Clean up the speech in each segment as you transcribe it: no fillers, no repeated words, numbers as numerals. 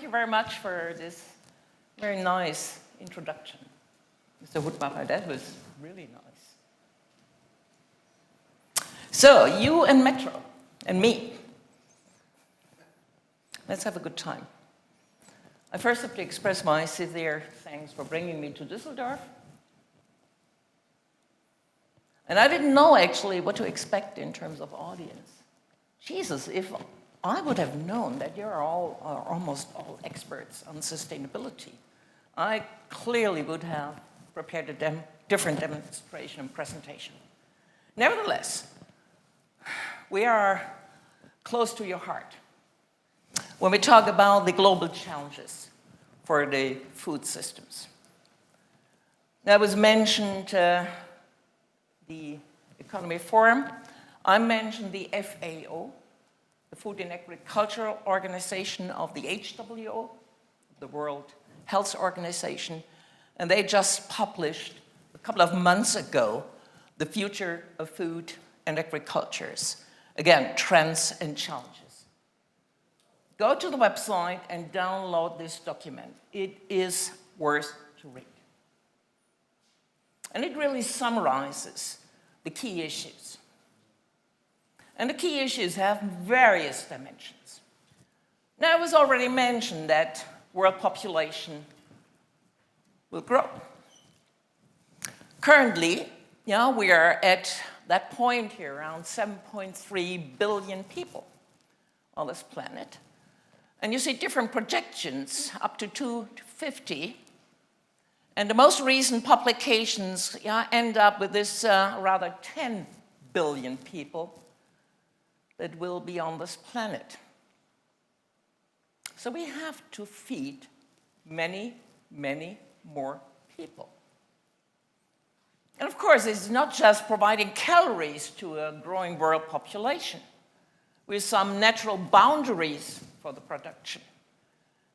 thank you very much for this very nice introduction. Mr. Hutmacher, that was really nice. So, you and Metro, and me, let's have a good time. I first have to express my sincere thanks for bringing me to Düsseldorf. And I didn't know actually what to expect in terms of audience. Jesus, if I would have known that you're almost all experts on sustainability, I clearly would have prepared a different demonstration and presentation. Nevertheless, we are close to your heart when we talk about the global challenges for the food systems. That was mentioned the Economy Forum. I mentioned the FAO, the Food and Agricultural Organization of the HWO, the World Health Organization, and they just published a couple of months ago the future of food and agricultures. Again, trends and challenges. Go to the website and download this document. It is worth to read. And it really summarizes the key issues. And the key issues have various dimensions. Now, it was already mentioned that world population will grow. Currently, we are at that point here, around 7.3 billion people on this planet. And you see different projections up to 2050. And the most recent publications end up with this rather 10 billion people that will be on this planet. So we have to feed many, many more people. And of course, it's not just providing calories to a growing world population with some natural boundaries for the production.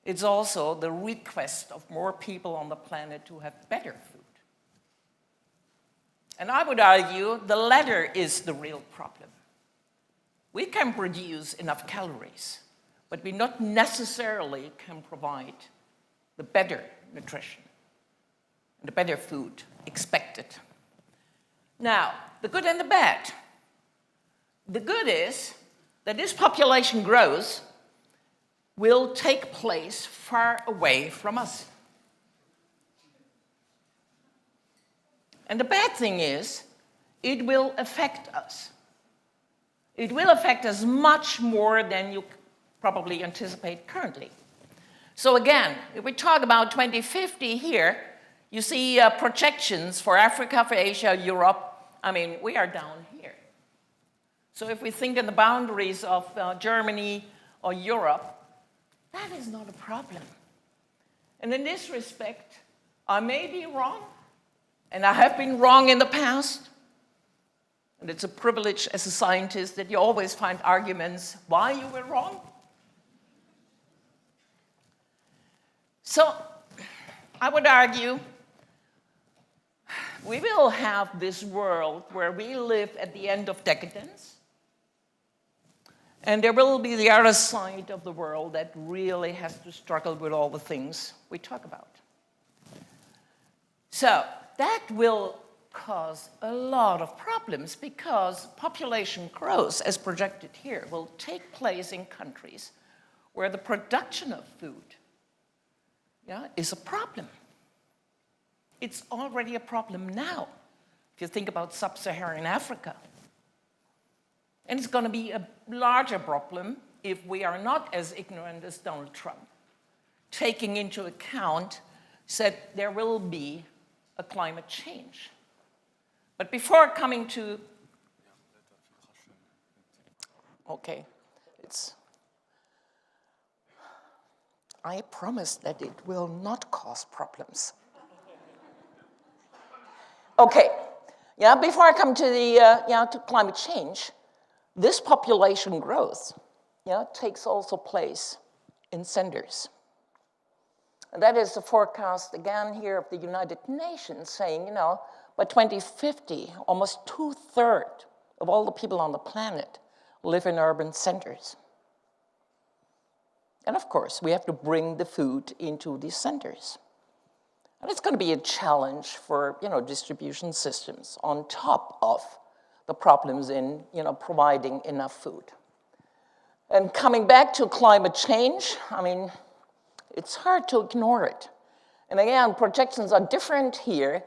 It's also the request of more people on the planet to have better food. And I would argue the latter is the real problem. We can produce enough calories, but we not necessarily can provide the better nutrition and the better food expected. Now, the good and the bad. The good is that this population growth will take place far away from us. And the bad thing is, it will affect us. It will affect us much more than you probably anticipate currently. So again, if we talk about 2050 here, you see projections for Africa, for Asia, Europe. I mean, we are down here. So if we think in the boundaries of Germany or Europe, that is not a problem. And in this respect, I may be wrong, and I have been wrong in the past. And it's a privilege as a scientist that you always find arguments why you were wrong. So I would argue we will have this world where we live at the end of decadence, and there will be the other side of the world that really has to struggle with all the things we talk about. So that will cause a lot of problems because population growth, as projected here, will take place in countries where the production of food is a problem. It's already a problem now, if you think about sub-Saharan Africa. And it's going to be a larger problem if we are not as ignorant as Donald Trump, taking into account that there will be a climate change. But before coming to, I promise that it will not cause problems. Okay, before I come to the to climate change, this population growth takes also place in centers. And that is the forecast again here of the United Nations saying, by 2050, almost 2/3 of all the people on the planet live in urban centers. And of course, we have to bring the food into these centers. And it's going to be a challenge for, distribution systems on top of the problems in, providing enough food. And coming back to climate change, it's hard to ignore it. And again, projections are different here,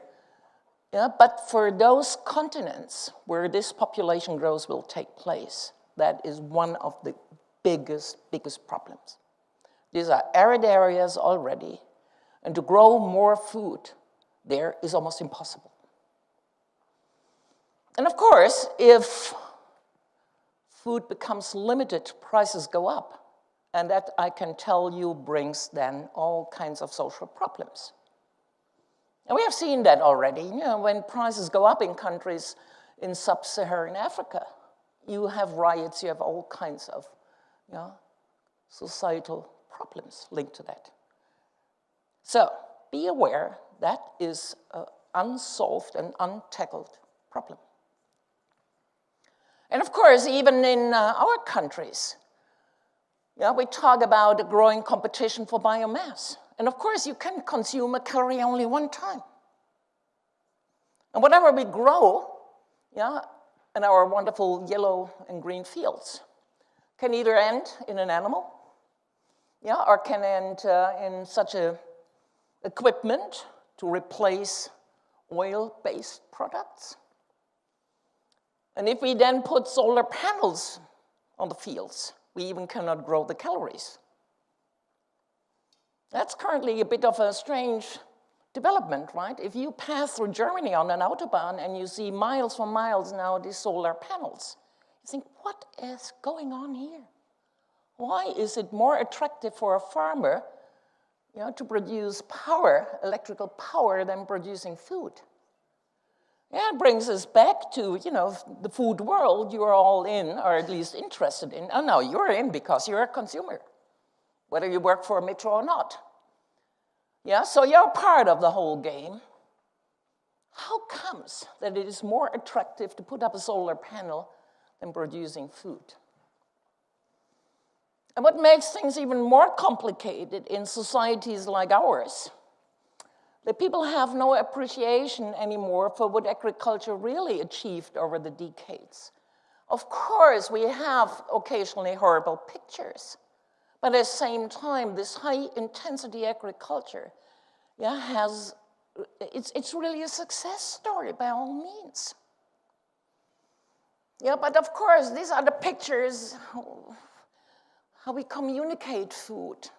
but for those continents where this population growth will take place, that is one of the biggest problems. These are arid areas already, and to grow more food there is almost impossible. And of course, if food becomes limited, prices go up. And that, I can tell you, brings then all kinds of social problems. And we have seen that already. When prices go up in countries in sub-Saharan Africa, you have riots, you have all kinds of societal problems linked to that. So be aware that is an unsolved and untackled problem. And of course, even in our countries, we talk about a growing competition for biomass. And of course, you can consume a calorie only one time. And whatever we grow, in our wonderful yellow and green fields, can either end in an animal, or can end in such a equipment to replace oil-based products. And if we then put solar panels on the fields, we even cannot grow the calories. That's currently a bit of a strange development, right? If you pass through Germany on an autobahn and you see miles for miles now these solar panels, you think, what is going on here? Why is it more attractive for a farmer to produce power, electrical power, than producing food? Yeah, it brings us back to, the food world you're all in, or at least interested in. Oh, no, you're in because you're a consumer, whether you work for a Metro or not. Yeah, so you're part of the whole game. How comes that it is more attractive to put up a solar panel than producing food? And what makes things even more complicated in societies like ours, that people have no appreciation anymore for what agriculture really achieved over the decades. Of course, we have occasionally horrible pictures, but at the same time, this high-intensity agriculture it's really a success story by all means. But of course, these are the pictures, how we communicate food.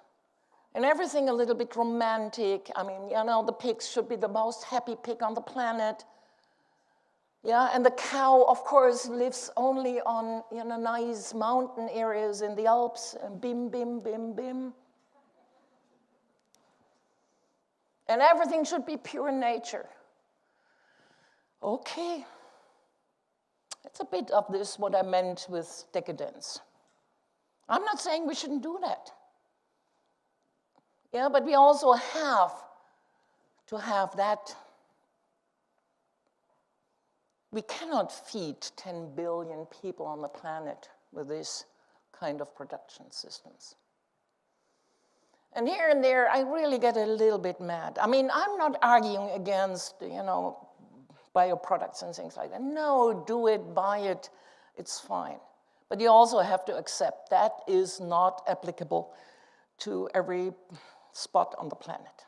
And everything a little bit romantic. The pigs should be the most happy pig on the planet. And the cow, of course, lives only on nice mountain areas in the Alps, and bim, bim, bim, bim. And everything should be pure nature. Okay. It's a bit of this, what I meant with decadence. I'm not saying we shouldn't do that. But we also have to have that. We cannot feed 10 billion people on the planet with this kind of production systems. And here and there, I really get a little bit mad. I'm not arguing against, bioproducts and things like that. No, do it, buy it, it's fine. But you also have to accept that is not applicable to every spot on the planet.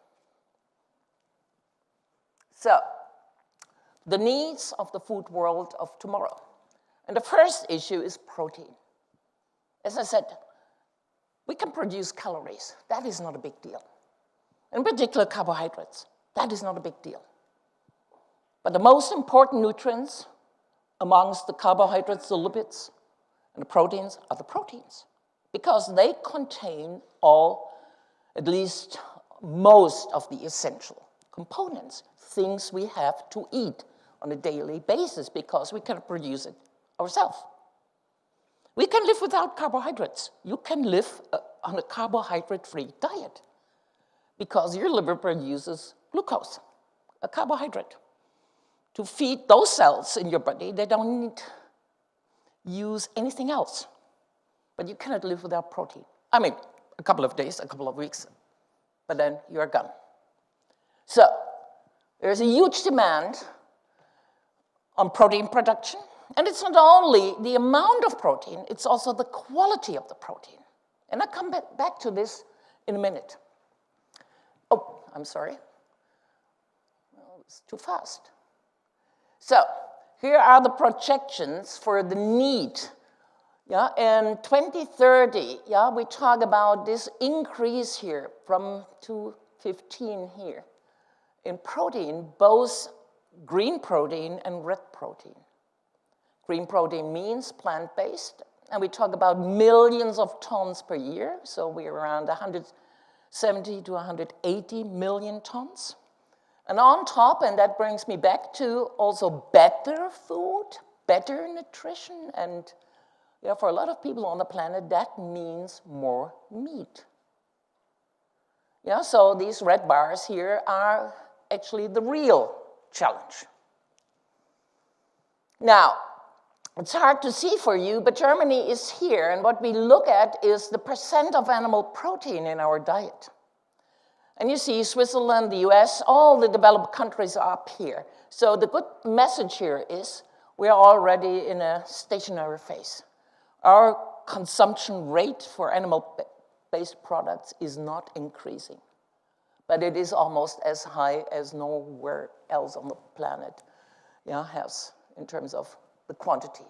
So, the needs of the food world of tomorrow. And the first issue is protein. As I said, we can produce calories. That is not a big deal. In particular, carbohydrates. That is not a big deal. But the most important nutrients amongst the carbohydrates, the lipids, and the proteins are the proteins, because they contain at least most of the essential components, things we have to eat on a daily basis because we cannot produce it ourselves. We can live without carbohydrates. You can live on a carbohydrate-free diet because your liver produces glucose, a carbohydrate. To feed those cells in your body, they don't need to use anything else. But you cannot live without protein. A a couple of days, a couple of weeks, but then you're gone. So there's a huge demand on protein production, and it's not only the amount of protein, it's also the quality of the protein. And I'll come back to this in a minute. Oh, I'm sorry. Well, it was too fast. So here are the projections for the need. Yeah, in 2030, yeah, we talk about this increase here from 215 here in protein, both green protein and red protein. Green protein means plant-based, and we talk about millions of tons per year, so we're around 170 to 180 million tons. And on top, and that brings me back to also better food, better nutrition, and yeah, for a lot of people on the planet, that means more meat. Yeah, so these red bars here are actually the real challenge. Now, it's hard to see for you, but Germany is here, and what we look at is the percent of animal protein in our diet. And you see Switzerland, the US, all the developed countries are up here. So the good message here is we are already in a stationary phase. Our consumption rate for animal-based products is not increasing, but it is almost as high as nowhere else on the planet has in terms of the quantity.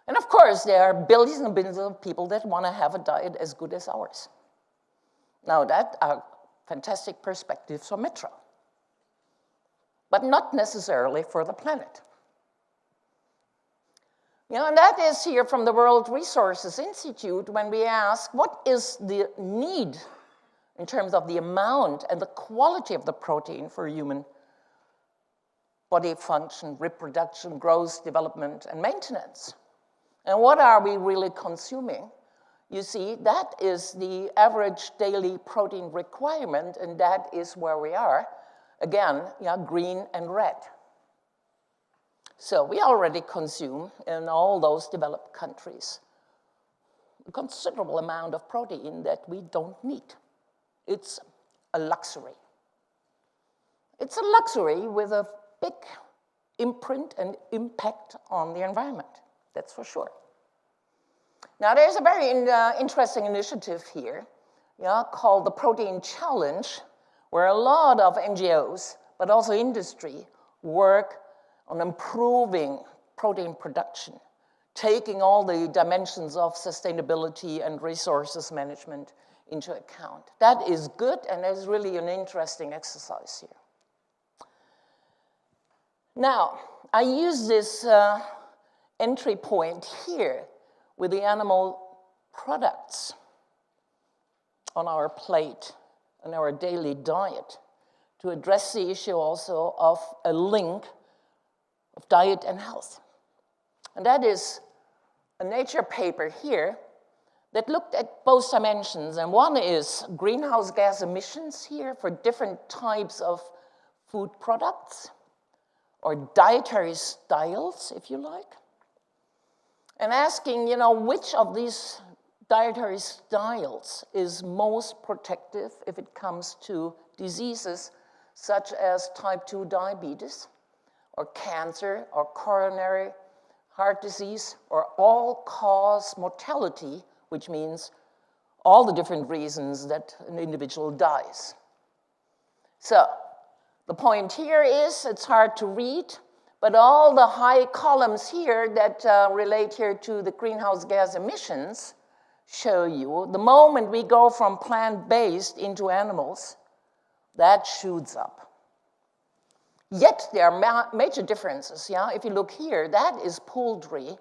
And of course, there are billions and billions of people that want to have a diet as good as ours. Now, that are fantastic perspectives for Mitra, but not necessarily for the planet. And that is here from the World Resources Institute when we ask, what is the need in terms of the amount and the quality of the protein for human body function, reproduction, growth, development, and maintenance? And what are we really consuming? You see, that is the average daily protein requirement, and that is where we are. Again, green and red. So we already consume in all those developed countries a considerable amount of protein that we don't need. It's a luxury. It's a luxury with a big imprint and impact on the environment, that's for sure. Now, there's a very interesting initiative here called the Protein Challenge, where a lot of NGOs, but also industry, work on improving protein production, taking all the dimensions of sustainability and resources management into account. That is good, and is really an interesting exercise here. Now, I use this entry point here with the animal products on our plate and our daily diet to address the issue also of a link of diet and health. And that is a Nature paper here that looked at both dimensions. And one is greenhouse gas emissions here for different types of food products or dietary styles, if you like. And asking, which of these dietary styles is most protective if it comes to diseases such as type 2 diabetes, or cancer, or coronary heart disease, or all-cause mortality, which means all the different reasons that an individual dies. So the point here is, it's hard to read, but all the high columns here that relate here to the greenhouse gas emissions show you the moment we go from plant-based into animals, that shoots up. Yet there are major differences. If you look here, that is poultry,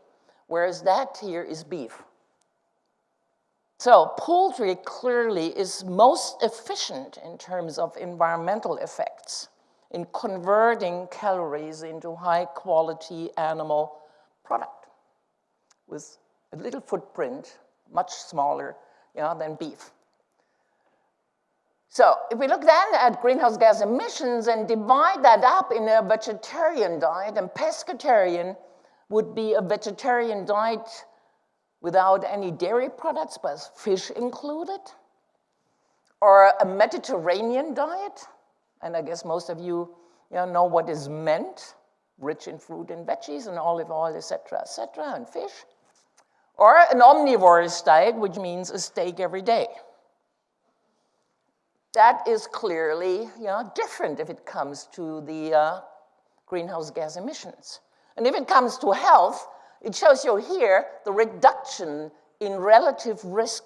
whereas that here is beef. So poultry clearly is most efficient in terms of environmental effects in converting calories into high-quality animal product with a little footprint, much smaller than beef. So if we look then at greenhouse gas emissions and divide that up in a vegetarian diet, and pescatarian would be a vegetarian diet without any dairy products, but fish included, or a Mediterranean diet, and I guess most of you, know what is meant, rich in fruit and veggies and olive oil, et cetera, and fish, or an omnivorous diet, which means a steak every day. That is clearly different if it comes to the greenhouse gas emissions. And if it comes to health, it shows you here the reduction in relative risk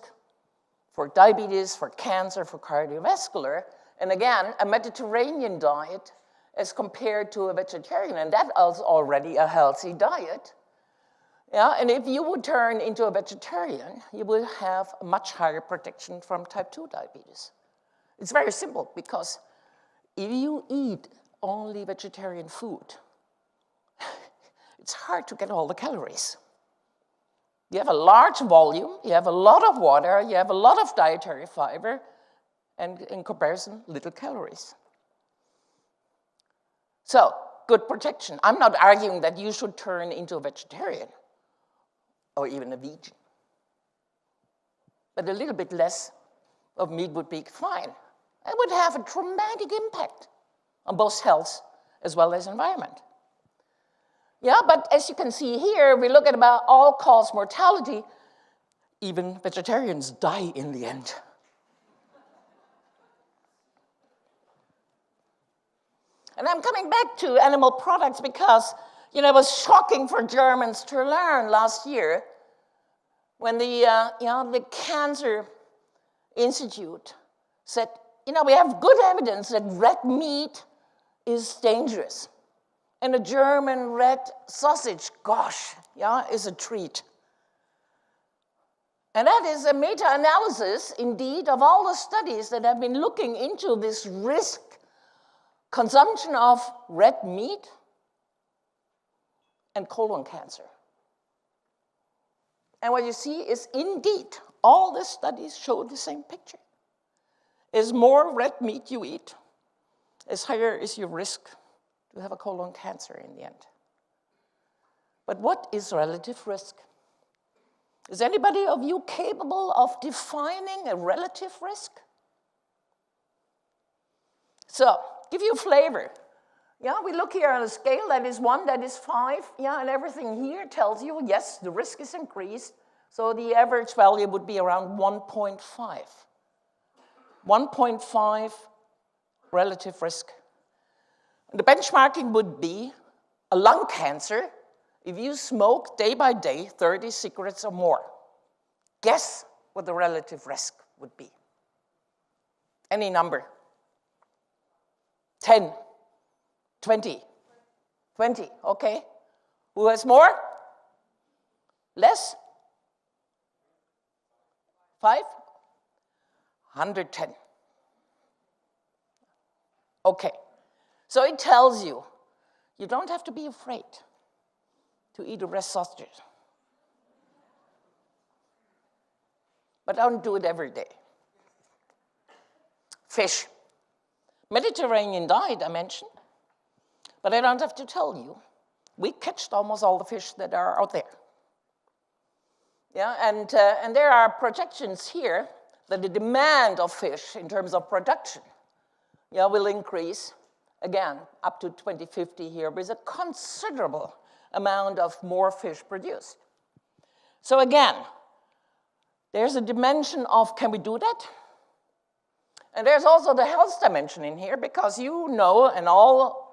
for diabetes, for cancer, for cardiovascular. And again, a Mediterranean diet as compared to a vegetarian, and that is already a healthy diet. Yeah, and if you would turn into a vegetarian, you will have a much higher protection from type 2 diabetes. It's very simple, because if you eat only vegetarian food, it's hard to get all the calories. You have a large volume, you have a lot of water, you have a lot of dietary fiber, and in comparison, little calories. So, good protection. I'm not arguing that you should turn into a vegetarian or even a vegan. But a little bit less of meat would be fine. It would have a dramatic impact on both health as well as environment. Yeah, but as you can see here, we look at about all-cause mortality. Even vegetarians die in the end. And I'm coming back to animal products because, it was shocking for Germans to learn last year when the Cancer Institute said, we have good evidence that red meat is dangerous. And a German red sausage, gosh, is a treat. And that is a meta-analysis, indeed, of all the studies that have been looking into this risk consumption of red meat and colon cancer. And what you see is, indeed, all the studies show the same picture. As more red meat you eat, as higher is your risk to have a colon cancer in the end. But what is relative risk? Is anybody of you capable of defining a relative risk? So, give you a flavor. We look here on a scale that is 1, that is 5, and everything here tells you, yes, the risk is increased, so the average value would be around 1.5. 1.5 relative risk. The benchmarking would be a lung cancer if you smoke day by day 30 cigarettes or more. Guess what the relative risk would be. Any number. 10, 20, 20, okay. Who has more? Less? 5? 110. Okay. So it tells you, you don't have to be afraid to eat a red sausage. But don't do it every day. Fish. Mediterranean diet, I mentioned. But I don't have to tell you, we catch almost all the fish that are out there. And there are projections here that the demand of fish in terms of production will increase, again, up to 2050 here, with a considerable amount of more fish produced. So again, there's a dimension of, can we do that? And there's also the health dimension in here, because and all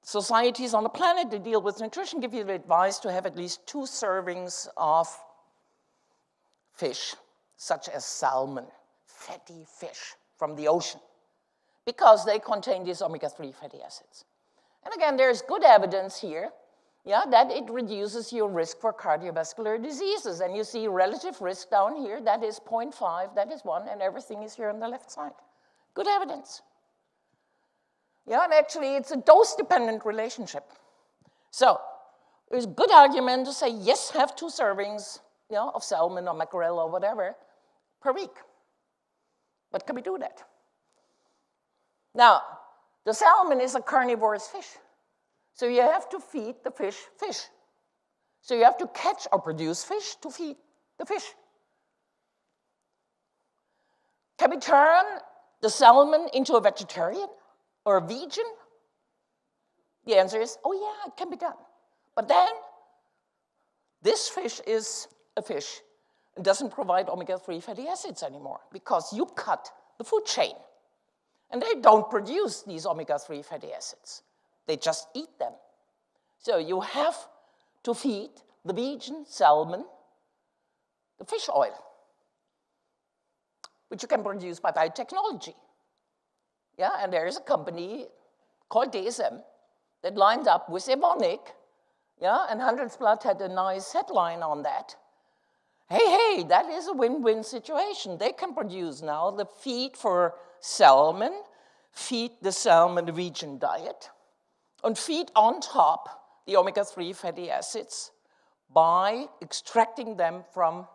societies on the planet that deal with nutrition give you the advice to have at least 2 servings of fish, such as salmon, fatty fish from the ocean, because they contain these omega-3 fatty acids. And again, there's good evidence here that it reduces your risk for cardiovascular diseases. And you see relative risk down here, that is 0.5, that is 1, and everything is here on the left side. Good evidence. And actually, it's a dose-dependent relationship. So there's a good argument to say, yes, have 2 servings of salmon or mackerel or whatever per week. But can we do that? Now, the salmon is a carnivorous fish. So you have to feed the fish fish. So you have to catch or produce fish to feed the fish. Can we turn the salmon into a vegetarian or a vegan? The answer is, oh yeah, it can be done. But then, this fish is a fish and doesn't provide omega-3 fatty acids anymore because you cut the food chain. And they don't produce these omega-3 fatty acids. They just eat them. So you have to feed the vegan salmon the fish oil, which you can produce by biotechnology. Yeah, and there is a company called DSM that lined up with Evonik, yeah, and Handelsblatt had a nice headline on that. Hey, that is a win-win situation. They can produce now the feed for salmon, feed the salmon the vegan diet, and feed on top the omega-3 fatty acids by extracting them from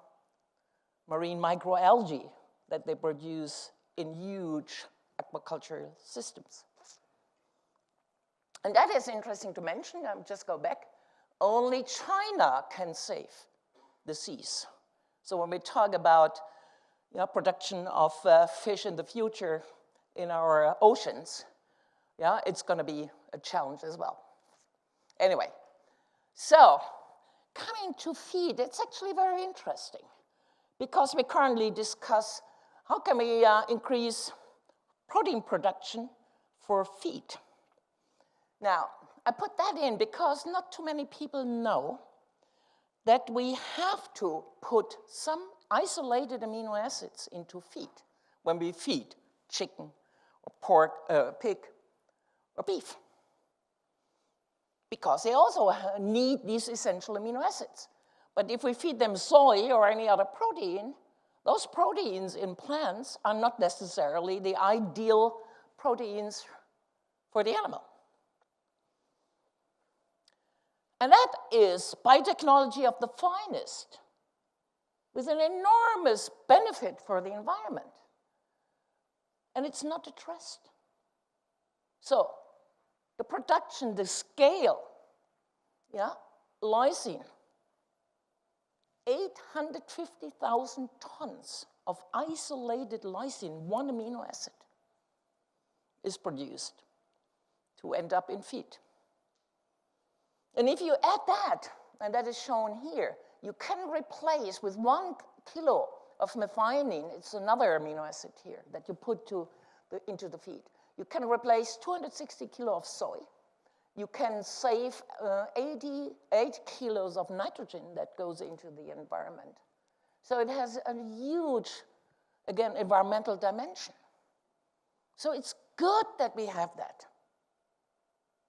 marine microalgae that they produce in huge aquaculture systems. And that is interesting to mention. I'll just go back. Only China can save the seas. So when we talk about production of fish in the future in our oceans, it's going to be a challenge as well. Anyway, so coming to feed, it's actually very interesting because we currently discuss how can we increase protein production for feed. Now, I put that in because not too many people know that we have to put some isolated amino acids into feed when we feed chicken or pork, pig or beef, because they also need these essential amino acids. But if we feed them soy or any other protein, those proteins in plants are not necessarily the ideal proteins for the animal. And that is biotechnology of the finest, with an enormous benefit for the environment. And it's not addressed. So the production, the scale, lysine, 850,000 tons of isolated lysine, one amino acid, is produced to end up in feed. And if you add that, and that is shown here, you can replace with 1 kilo of methionine, it's another amino acid here that you put into the feed. You can replace 260 kilo of soy. You can save 88 kilos of nitrogen that goes into the environment. So it has a huge, again, environmental dimension. So it's good that we have that.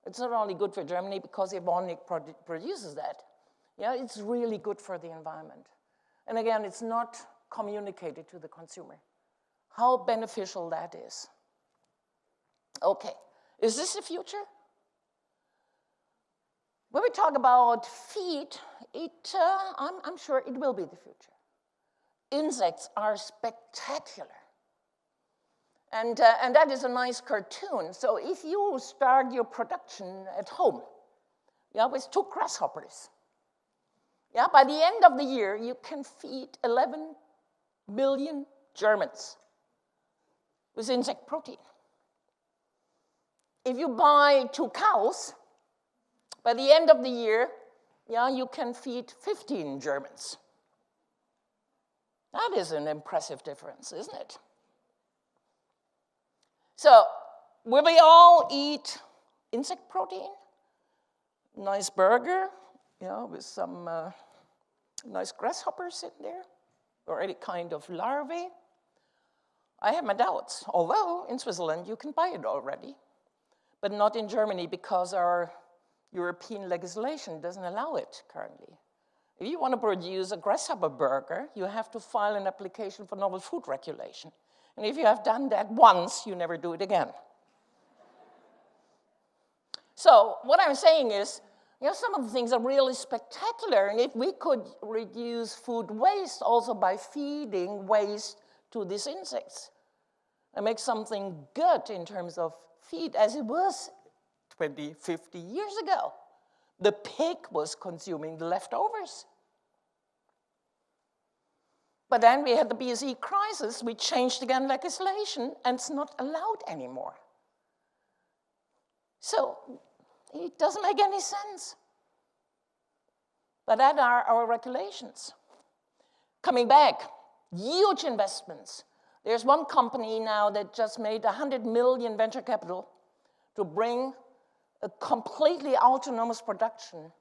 It's not only good for Germany because Evonik produces that. It's really good for the environment. And again, it's not communicated to the consumer how beneficial that is. Okay, is this the future? When we talk about feed, I'm sure it will be the future. Insects are spectacular. And that is a nice cartoon. So if you start your production at home, with 2 grasshoppers, by the end of the year, you can feed 11 million Germans with insect protein. If you buy 2 cows, by the end of the year, you can feed 15 Germans. That is an impressive difference, isn't it? So, will we all eat insect protein? Nice burger, with some nice grasshoppers in there, or any kind of larvae? I have my doubts, although in Switzerland you can buy it already, but not in Germany because our European legislation doesn't allow it currently. If you want to produce a grasshopper burger, you have to file an application for novel food regulation. And if you have done that once, you never do it again. So what I'm saying is, some of the things are really spectacular. And if we could reduce food waste also by feeding waste to these insects and make something good in terms of feed as it was 20, 50 years ago. The pig was consuming the leftovers. But then we had the BSE crisis, we changed again legislation, and it's not allowed anymore. So it doesn't make any sense. But that are our regulations. Coming back, huge investments. There's one company now that just made 100 million venture capital to bring a completely autonomous production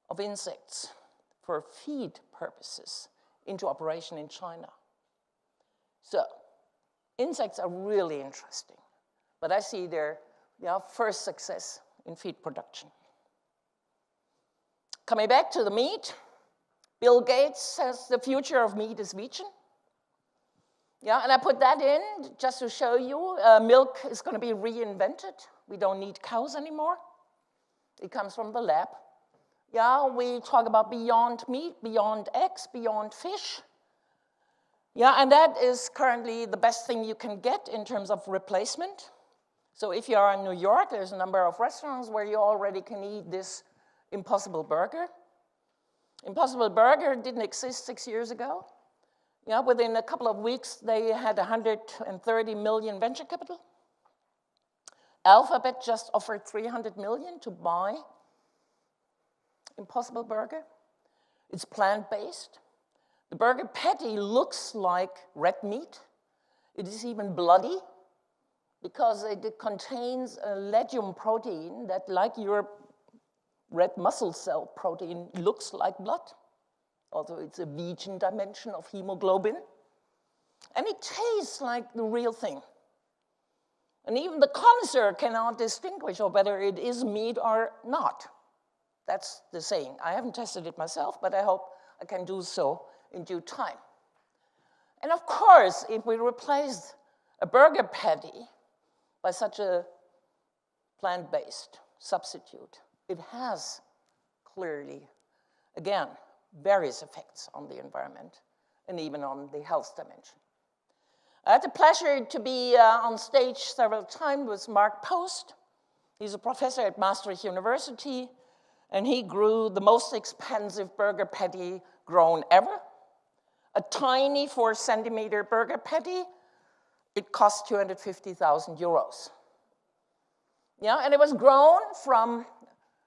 of insects for feed purposes into operation in China. So insects are really interesting, but I see their first success in feed production. Coming back to the meat, Bill Gates says the future of meat is vegan. Yeah, and I put that in just to show you milk is going to be reinvented. We don't need cows anymore. It comes from the lab. Yeah, we talk about beyond meat, beyond eggs, beyond fish. Yeah, and that is currently the best thing you can get in terms of replacement. So if you are in New York, there's a number of restaurants where you already can eat this Impossible Burger. Impossible Burger didn't exist 6 years ago. Yeah, within a couple of weeks, they had 130 million venture capital. Alphabet just offered 300 million to buy Impossible Burger. It's plant-based. The burger patty looks like red meat. It is even bloody because it contains a legume protein that, like your red muscle cell protein, looks like blood. Although it's a vegan dimension of hemoglobin. And it tastes like the real thing. And even the connoisseur cannot distinguish whether it is meat or not. That's the saying. I haven't tested it myself, but I hope I can do so in due time. And of course, if we replace a burger patty by such a plant-based substitute, it has clearly, again, various effects on the environment and even on the health dimension. I had the pleasure to be on stage several times with Mark Post. He's a professor at Maastricht University, and he grew the most expensive burger patty grown ever. A tiny 4-centimeter burger patty, it cost 250,000 euros. Yeah, and it was grown from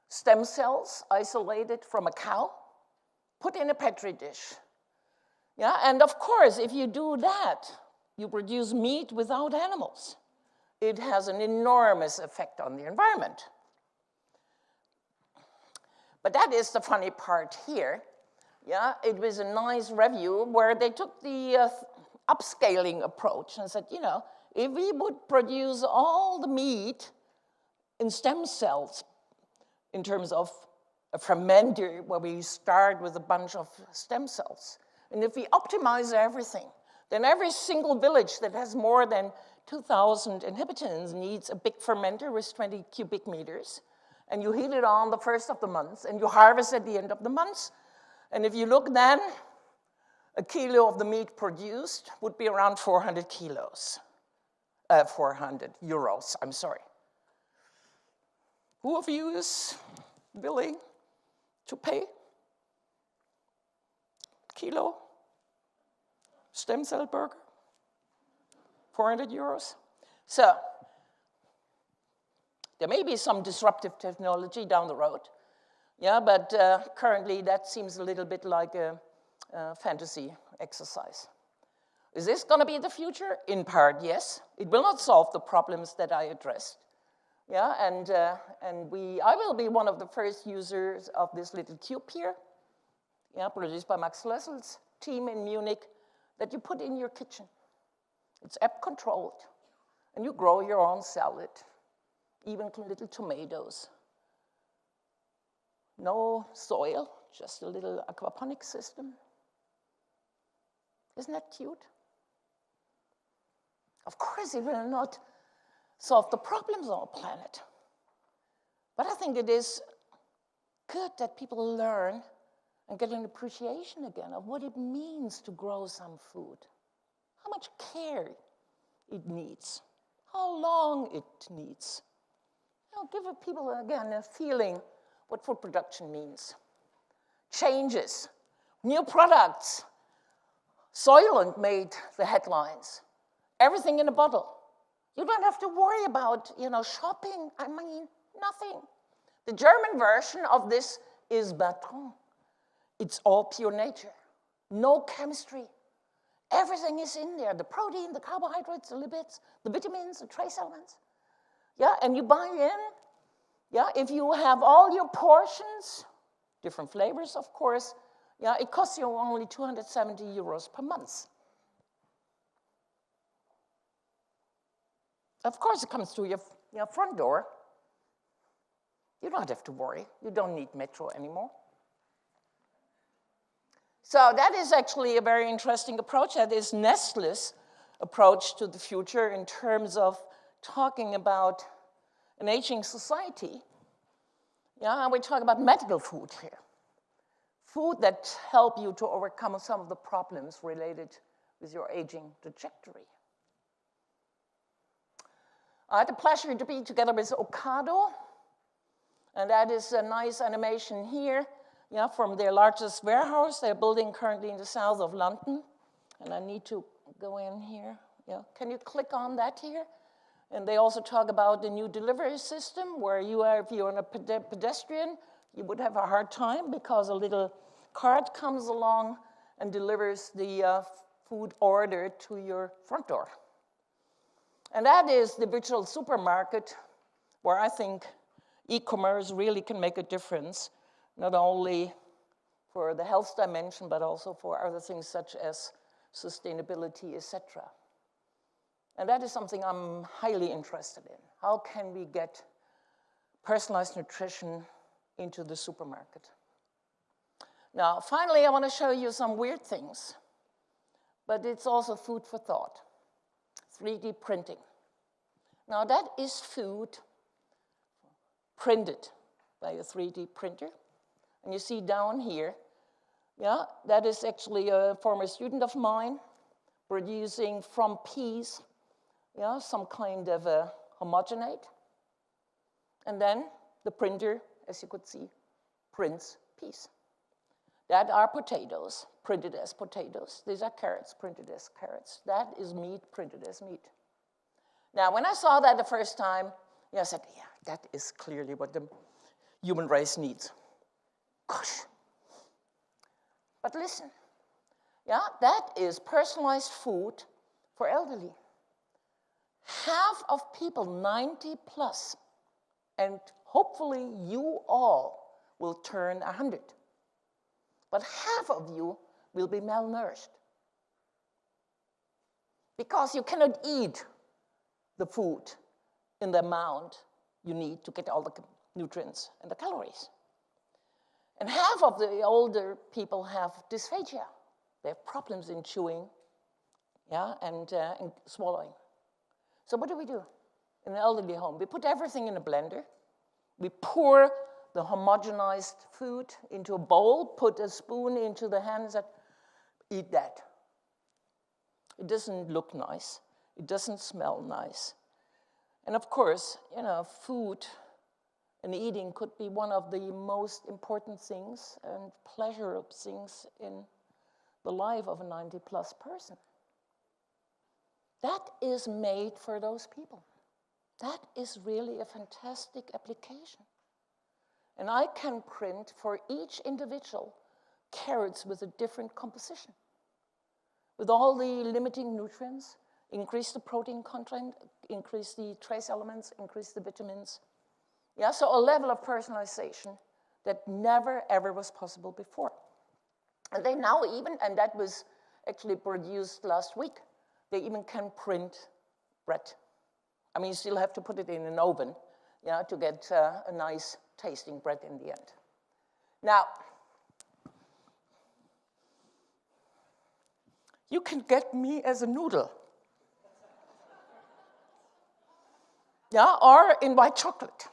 stem cells isolated from a cow, put in a petri dish. Yeah, and of course, if you do that, you produce meat without animals. It has an enormous effect on the environment. But that is the funny part here. Yeah, it was a nice review where they took the upscaling approach and said, if we would produce all the meat in stem cells in terms of a fermenter where we start with a bunch of stem cells, and if we optimize everything, then every single village that has more than 2,000 inhabitants needs a big fermenter with 20 cubic meters, and you heat it on the first of the month, and you harvest at the end of the month. And if you look then, a kilo of the meat produced would be around 400 euros, I'm sorry. Who of you is willing to pay kilo stem cell burger? 400 euros? So, there may be some disruptive technology down the road. Yeah, but currently that seems a little bit like a fantasy exercise. Is this going to be the future? In part, yes. It will not solve the problems that I addressed. Yeah, and I will be one of the first users of this little cube here, yeah, produced by Max Lössel's team in Munich, that you put in your kitchen. It's app controlled, and you grow your own salad, even little tomatoes. No soil, just a little aquaponic system. Isn't that cute? Of course, it will not solve the problems on our planet. But I think it is good that people learn and get an appreciation again of what it means to grow some food, how much care it needs, how long it needs. Give people, again, a feeling what food production means. Changes, new products. Soylent made the headlines. Everything in a bottle. You don't have to worry about, shopping. I mean, nothing. The German version of this is Bertrand. It's all pure nature. No chemistry. Everything is in there. The protein, the carbohydrates, the lipids, the vitamins, the trace elements. Yeah, and you buy in. Yeah, if you have all your portions, different flavors, of course, yeah, it costs you only 270 euros per month. Of course, it comes to your front door. You don't have to worry. You don't need metro anymore. So that is actually a very interesting approach. That is Nestle's approach to the future in terms of talking about an aging society. Yeah, we talk about medical food here. Food that help you to overcome some of the problems related with your aging trajectory. I had the pleasure to be together with Ocado, and that is a nice animation here, yeah, from their largest warehouse. They're building currently in the south of London, and I need to go in here. Yeah, can you click on that here? And they also talk about the new delivery system where if you're a pedestrian, you would have a hard time because a little cart comes along and delivers the food order to your front door. And that is the virtual supermarket where I think e-commerce really can make a difference, not only for the health dimension, but also for other things such as sustainability, etc. And that is something I'm highly interested in. How can we get personalized nutrition into the supermarket? Now, finally, I want to show you some weird things, but it's also food for thought. 3D printing. Now, that is food printed by a 3D printer. And you see down here, yeah, that is actually a former student of mine producing from peas, yeah, some kind of a homogenate. And then the printer, as you could see, prints peas. That are potatoes, printed as potatoes. These are carrots, printed as carrots. That is meat, printed as meat. Now, when I saw that the first time, I said, yeah, that is clearly what the human race needs. Gosh. But listen, yeah, that is personalized food for elderly. Half of people 90 plus, and hopefully you all will turn 100. But half of you will be malnourished because you cannot eat the food in the amount you need to get all the nutrients and the calories. And half of the older people have dysphagia. They have problems in chewing, yeah, and swallowing. So what do we do in an elderly home? We put everything in a blender. We pour the homogenized food into a bowl, put a spoon into the hands, and eat that. It doesn't look nice. It doesn't smell nice. And of course, food and eating could be one of the most important things and pleasurable things in the life of a 90-plus person. That is made for those people. That is really a fantastic application. And I can print for each individual carrots with a different composition, with all the limiting nutrients, increase the protein content, increase the trace elements, increase the vitamins. Yeah, so a level of personalization that never, ever was possible before. And they now even, and that was actually produced last week, they even can print bread. I mean, you still have to put it in an oven, yeah, to get a nice tasting bread in the end. Now, you can get me as a noodle. Yeah, or in white chocolate.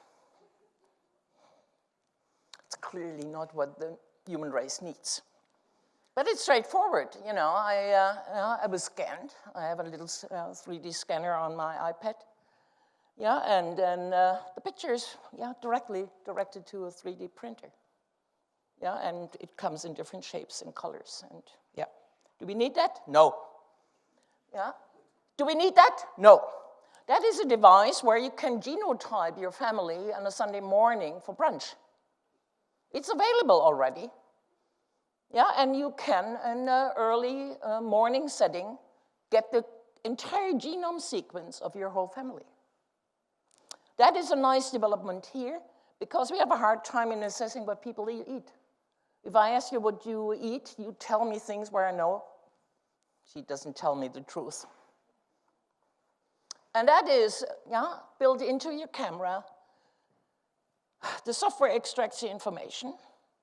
It's clearly not what the human race needs. But it's straightforward, I was scanned. I have a little 3D scanner on my iPad. Yeah, and then the pictures, yeah, directly directed to a 3D printer. Yeah, and it comes in different shapes and colors. And yeah, do we need that? No. Yeah, do we need that? No. That is a device where you can genotype your family on a Sunday morning for brunch. It's available already. Yeah, and you can, in an early morning setting, get the entire genome sequence of your whole family. That is a nice development here, because we have a hard time in assessing what people eat. If I ask you what you eat, you tell me things where I know she doesn't tell me the truth. And that is, yeah, built into your camera. The software extracts the information,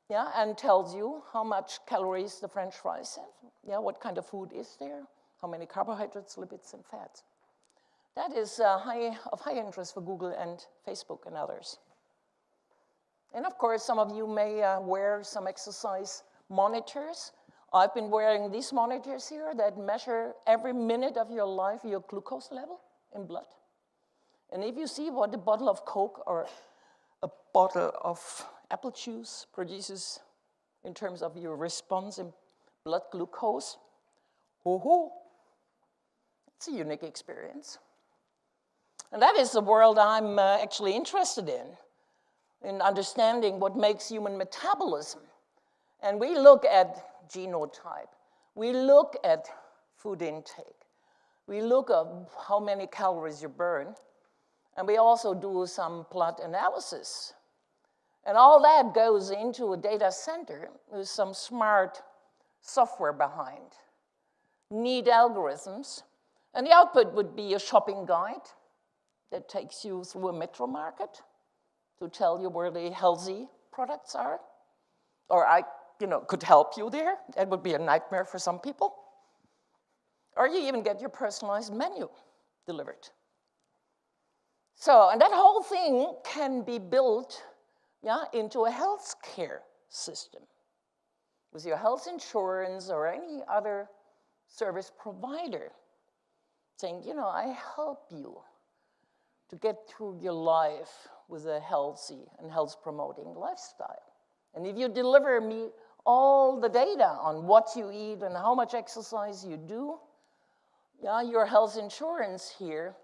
yeah, and tells you how much calories the French fries have, yeah, what kind of food is there, how many carbohydrates, lipids, and fats. That is of high interest for Google and Facebook and others. And of course, some of you may wear some exercise monitors. I've been wearing these monitors here that measure every minute of your life your glucose level in blood. And if you see what a bottle of Coke or a bottle of apple juice produces in terms of your response in blood glucose, it's a unique experience. And that is the world I'm actually interested in understanding what makes human metabolism. And we look at genotype. We look at food intake. We look at how many calories you burn. And we also do some blood analysis. And all that goes into a data center with some smart software behind, neat algorithms. And the output would be a shopping guide that takes you through a metro market to tell you where the healthy products are. Or I, could help you there. That would be a nightmare for some people. Or you even get your personalized menu delivered. So, and that whole thing can be built, yeah, into a healthcare system with your health insurance or any other service provider saying, I help you to get through your life with a healthy and health-promoting lifestyle. And if you deliver me all the data on what you eat and how much exercise you do, yeah, your health insurance here,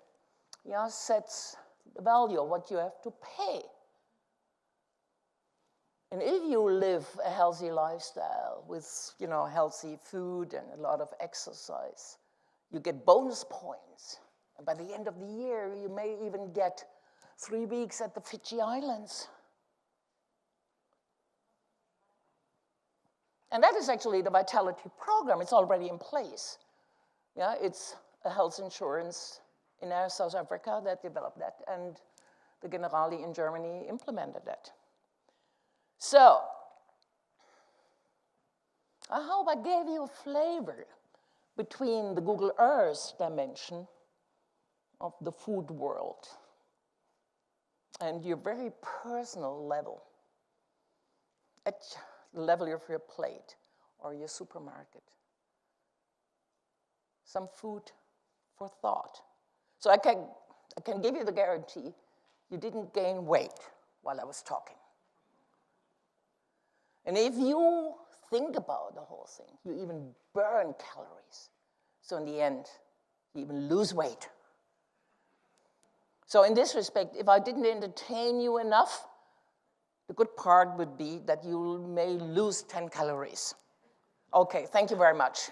yeah, sets the value of what you have to pay. And if you live a healthy lifestyle with, healthy food and a lot of exercise, you get bonus points. And by the end of the year, you may even get 3 weeks at the Fiji Islands. And that is actually the Vitality program. It's already in place. Yeah, it's a health insurance in South Africa that developed that, and the Generali in Germany implemented that. So, I hope I gave you a flavor between the Google Earth dimension of the food world and your very personal level at the level of your plate or your supermarket. Some food for thought. So I can give you the guarantee you didn't gain weight while I was talking. And if you think about the whole thing, you even burn calories. So in the end, you even lose weight. So in this respect, if I didn't entertain you enough, the good part would be that you may lose 10 calories. Okay, thank you very much.